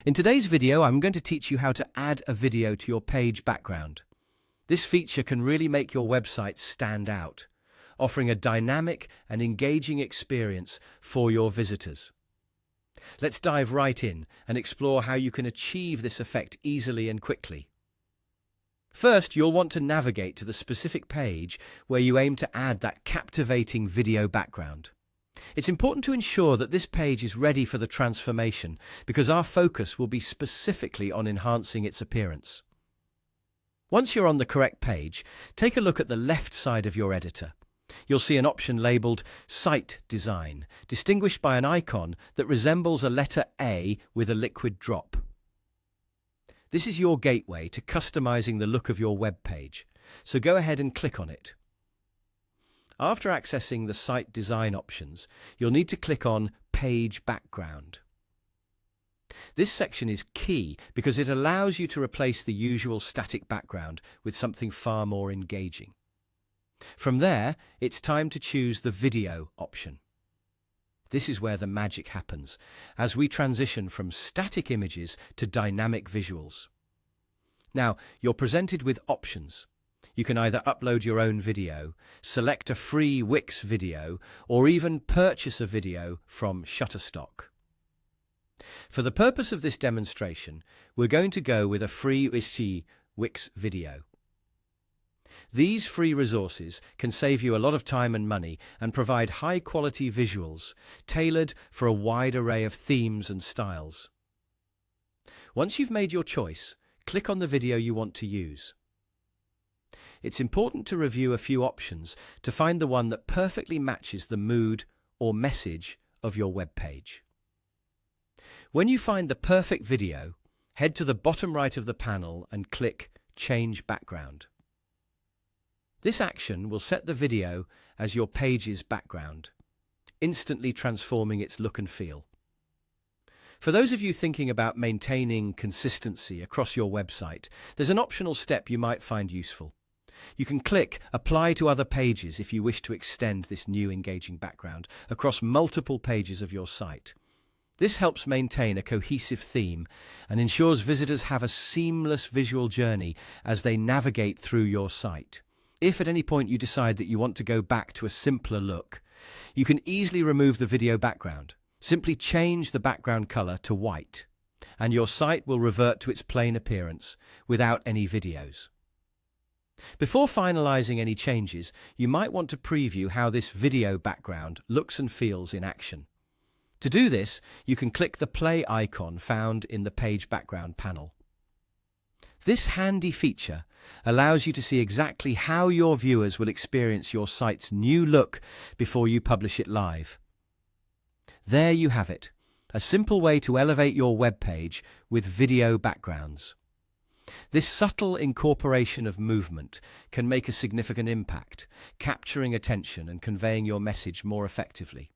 In today's video, I'm going to teach you how to add a video to your page background. This feature can really make your website stand out, offering a dynamic and engaging experience for your visitors. Let's dive right in and explore how you can achieve this effect easily and quickly. First, you'll want to navigate to the specific page where you aim to add that captivating video background. It's important to ensure that this page is ready for the transformation because our focus will be specifically on enhancing its appearance. Once you're on the correct page, take a look at the left side of your editor. You'll see an option labeled Site Design, distinguished by an icon that resembles a letter A with a liquid drop. This is your gateway to customizing the look of your web page, so go ahead and click on it. After accessing the site design options, you'll need to click on Page Background. This section is key because it allows you to replace the usual static background with something far more engaging. From there, it's time to choose the video option. This is where the magic happens, as we transition from static images to dynamic visuals. Now, you're presented with options. You can either upload your own video, select a free Wix video, or even purchase a video from Shutterstock. For the purpose of this demonstration, we're going to go with a free Wix video. These free resources can save you a lot of time and money and provide high-quality visuals tailored for a wide array of themes and styles. Once you've made your choice, click on the video you want to use. It's important to review a few options to find the one that perfectly matches the mood or message of your web page. When you find the perfect video, head to the bottom right of the panel and click Change Background. This action will set the video as your page's background, instantly transforming its look and feel. For those of you thinking about maintaining consistency across your website, there's an optional step you might find useful. You can click Apply to Other Pages if you wish to extend this new engaging background across multiple pages of your site. This helps maintain a cohesive theme and ensures visitors have a seamless visual journey as they navigate through your site. If at any point you decide that you want to go back to a simpler look, you can easily remove the video background. Simply change the background color to white, and your site will revert to its plain appearance without any videos. Before finalizing any changes, you might want to preview how this video background looks and feels in action. To do this, you can click the play icon found in the page background panel. This handy feature allows you to see exactly how your viewers will experience your site's new look before you publish it live. There you have it, a simple way to elevate your web page with video backgrounds. This subtle incorporation of movement can make a significant impact, capturing attention and conveying your message more effectively.